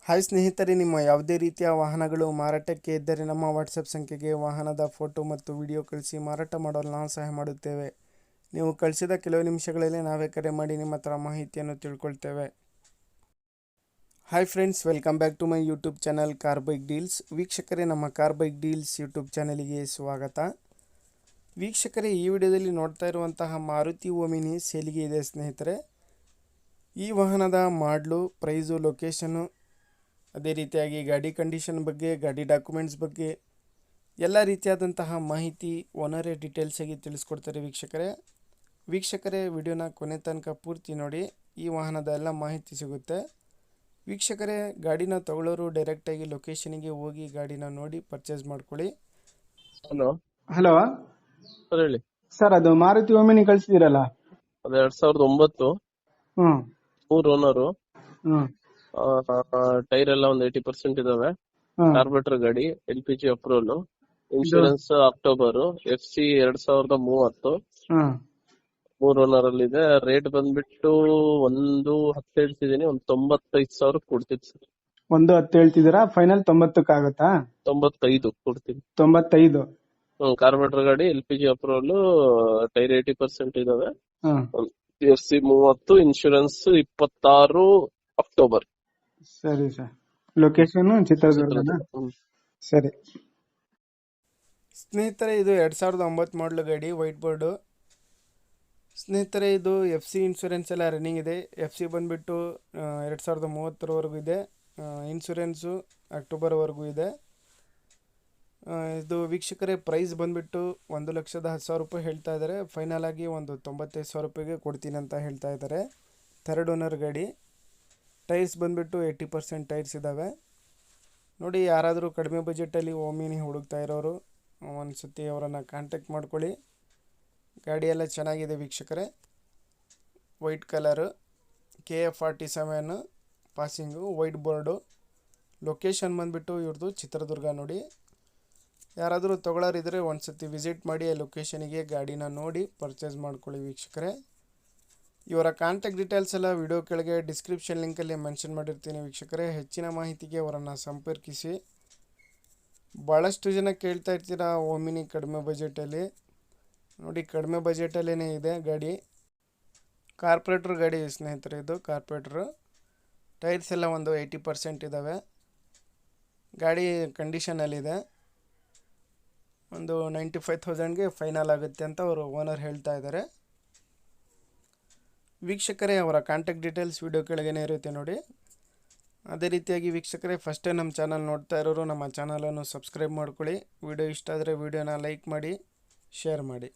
Hi ಸ್ನೇಹಿತರೆ, ನಿಮ್ಮ ಯಾವುದೇ ರೀತಿಯ ವಾಹನಗಳು ಮಾರಾಟಕ್ಕೆ ಇದ್ದರೆ ನಮ್ಮ ವಾಟ್ಸಪ್ ಸಂಖ್ಯೆಗೆ ವಾಹನದ ಫೋಟೋ ಮತ್ತು ವಿಡಿಯೋ ಕಳಿಸಿ ಮಾರಾಟ ಮಾಡಲು ನಾವು ಸಹಾಯ ಮಾಡುತ್ತೇವೆ. ನೀವು ಕಳಿಸಿದ ಕೆಲವು ನಿಮಿಷಗಳಲ್ಲಿ ನಾವೇ ಕರೆ ಮಾಡಿ ನಿಮ್ಮ ಹತ್ರ ಮಾಹಿತಿಯನ್ನು ತಿಳ್ಕೊಳ್ತೇವೆ. Hi friends, welcome back to my YouTube channel car bike deals. ವೀಕ್ಷಕರೇ, ನಮ್ಮ ಕಾರ್ ಬೈಕ್ ಡೀಲ್ಸ್ ಯೂಟ್ಯೂಬ್ ಚಾನಲಿಗೆ ಸ್ವಾಗತ. ವೀಕ್ಷಕರೇ, ಈ ವಿಡಿಯೋದಲ್ಲಿ ನೋಡ್ತಾ ಇರುವಂತಹ ಮಾರುತಿ ಓಮಿನಿ ಸೇಲಿಗೆ ಇದೆ ಸ್ನೇಹಿತರೆ. ಈ ವಾಹನದ ಮಾಡಲು, ಪ್ರೈಸು, ಲೊಕೇಶನ್ನು, ಅದೇ ರೀತಿಯಾಗಿ ಗಾಡಿ ಕಂಡೀಷನ್ ಬಗ್ಗೆ, ಗಾಡಿ ಡಾಕ್ಯುಮೆಂಟ್ಸ್ ಬಗ್ಗೆ ಎಲ್ಲ ರೀತಿಯಾದಂತಹ ಮಾಹಿತಿ ಓನರೇ ಡೀಟೇಲ್ಸಾಗಿ ತಿಳಿಸ್ಕೊಡ್ತಾರೆ. ವೀಕ್ಷಕರೇ ವಿಡಿಯೋನ ಕೊನೆ ತನಕ ಪೂರ್ತಿ ನೋಡಿ, ಈ ವಾಹನದ ಎಲ್ಲ ಮಾಹಿತಿ ಸಿಗುತ್ತೆ. ವೀಕ್ಷಕರೇ, ಗಾಡಿನ ತಗೊಳ್ಳೋರು ಡೈರೆಕ್ಟಾಗಿ ಲೊಕೇಶನಿಗೆ ಹೋಗಿ ಗಾಡಿನ ನೋಡಿ ಪರ್ಚೇಸ್ ಮಾಡ್ಕೊಳ್ಳಿ. ಹಲೋ ಸರ್ ಹೇಳಿ ಸರ್, ಅದು ಮಾರುತಿ ಓಮಿನಿ ಕಳಿಸಿದಿರಲ್ಲ? ಅದು 2009 ಹ್ಮ್ 3 ಓನರು. ಹ್ಮ್ ಟೈರ್ ಎಲ್ಲ ಒಂದು 80% ಇದಾವೆ. ಹ್ಮ್ ಕಾರ್ಬೊರೇಟರ್ ಗಾಡಿ, LPG approval, insurance October, FC 2030, ಹ್ಮ್ 3 ಓನರ್ ಅಲ್ಲಿ ಇದೆ. ರೇಟ್ ಬಂದ್ಬಿಟ್ಟು 1.10 ಹೇಳ್ತಿದೀನಿ, ಒಂದು 95,000 ಕೊಡ್ತೀನಿ ಸರ್. 1.10 ಹೇಳ್ತಿದ್ದೀರಾ? ಫೈನಲ್ 90ಕ್ಕೆ ಆಗುತ್ತಾ? 95 ಕೊಡ್ತೀನಿ. 95. ಕಾರ್ಬೊರೇಟರ್ ಗಾಡಿ, LPG ಅಪ್ರೂವಲ್, ಟೈರ್ 80% ಇದಾವೆ. ಹ್ಮ್ FC 30, ಇನ್ಶೂರೆನ್ಸ್ 26 ಅಕ್ಟೋಬರ್. ಸರಿ ಸರ್. ಲೊಕೇಶನ್ ಚಿತ್ರದುರ್ಗನ? ಸರಿ ಸ್ನೇಹಿತರೆ, ಇದು 2009 ಮಾಡಲು ಗಾಡಿ, ವೈಟ್ ಬೋರ್ಡು. ಸ್ನೇಹಿತರೆ, ಇದು FC ಇನ್ಶೂರೆನ್ಸ್ ಎಲ್ಲ ರನ್ನಿಂಗ್ ಇದೆ. FC ಬಂದುಬಿಟ್ಟು 2030ವರೆಗೂ ಇದೆ. ಇನ್ಶೂರೆನ್ಸು ಅಕ್ಟೋಬರ್ವರೆಗೂ ಇದೆ. ಇದು ವೀಕ್ಷಕರೇ ಪ್ರೈಸ್ ಬಂದುಬಿಟ್ಟು 1,10,000 ರೂಪಾಯಿ ಹೇಳ್ತಾ ಇದ್ದಾರೆ. ಫೈನಲ್ ಆಗಿ ಒಂದು 95,000 ರೂಪಾಯಿಗೆ ಕೊಡ್ತೀನಿ ಅಂತ ಹೇಳ್ತಾ ಇದ್ದಾರೆ. ಥರ್ಡ್ ಓನರ್ ಗಾಡಿ. ಟೈರ್ಸ್ ಬಂದುಬಿಟ್ಟು 80% ಟೈರ್ಸ್ ಇದ್ದಾವೆ. ನೋಡಿ, ಯಾರಾದರೂ ಕಡಿಮೆ ಬಜೆಟಲ್ಲಿ ಓಮಿನಿ ಹುಡುಕ್ತಾ ಇರೋರು ಒಂದು ಸತಿ ಅವರನ್ನು ಕಾಂಟ್ಯಾಕ್ಟ್ ಮಾಡ್ಕೊಳ್ಳಿ. ಗಾಡಿ ಎಲ್ಲ ಚೆನ್ನಾಗಿದೆ ವೀಕ್ಷಕರೇ. White colour, KF47 passing, white board. Location ಬಂದುಬಿಟ್ಟು ಇವ್ರದ್ದು ಚಿತ್ರದುರ್ಗ. ನೋಡಿ, ಯಾರಾದರೂ ತೊಗೊಳ್ಳೋರಿದ್ದರೆ ಒಂದು ಸತಿ ವಿಸಿಟ್ ಮಾಡಿ ಆ ಲೊಕೇಶನಿಗೆ ಗಾಡಿನ ನೋಡಿ ಪರ್ಚೇಸ್ ಮಾಡ್ಕೊಳ್ಳಿ ವೀಕ್ಷಕರೇ. ಇವರ ಕಾಂಟ್ಯಾಕ್ಟ್ ಡೀಟೇಲ್ಸ್ ಎಲ್ಲ ವಿಡಿಯೋ ಕೆಳಗೆ ಡಿಸ್ಕ್ರಿಪ್ಷನ್ ಲಿಂಕಲ್ಲಿ ಮೆನ್ಷನ್ ಮಾಡಿರ್ತೀನಿ ವೀಕ್ಷಕರೇ. ಹೆಚ್ಚಿನ ಮಾಹಿತಿಗೆ ಅವರನ್ನು ಸಂಪರ್ಕಿಸಿ. ಭಾಳಷ್ಟು ಜನ ಕೇಳ್ತಾ ಇರ್ತೀರಾ ಓಮಿನಿ ಕಡಿಮೆ ಬಜೆಟಲ್ಲಿ. ನೋಡಿ, ಕಡಿಮೆ ಬಜೆಟಲ್ಲೇ ಇದೆ ಗಾಡಿ. ಕಾರ್ಪೊರೇಟ್ರ್ ಗಾಡಿ ಸ್ನೇಹಿತರೆ, ಇದು ಕಾರ್ಪೊರೇಟ್ರು. ಟೈರ್ಸ್ ಎಲ್ಲ ಒಂದು 80% ಇದ್ದಾವೆ. ಗಾಡಿ ಕಂಡೀಷನಲ್ಲಿದೆ. ಒಂದು 95,000ಗೆ ಫೈನಲ್ ಆಗುತ್ತೆ ಅಂತ ಅವರು ಓನರ್ ಹೇಳ್ತಾ ಇದ್ದಾರೆ. ವೀಕ್ಷಕರೇ, ಅವರ ಕಾಂಟ್ಯಾಕ್ಟ್ ಡೀಟೇಲ್ಸ್ ವಿಡಿಯೋ ಕೆಳಗೇ ಇರುತ್ತೆ ನೋಡಿ. ಅದೇ ರೀತಿಯಾಗಿ ವೀಕ್ಷಕರೇ, ಫಸ್ಟ್ ಟೈಮ್ ನಮ್ಮ ಚಾನಲ್ ನೋಡ್ತಾ ಇರೋರು ನಮ್ಮ ಚಾನಲನ್ನು ಸಬ್ಸ್ಕ್ರೈಬ್ ಮಾಡ್ಕೊಳ್ಳಿ. ವಿಡಿಯೋ ಇಷ್ಟ ಆದರೆ ವಿಡಿಯೋನ ಲೈಕ್ ಮಾಡಿ, ಶೇರ್ ಮಾಡಿ.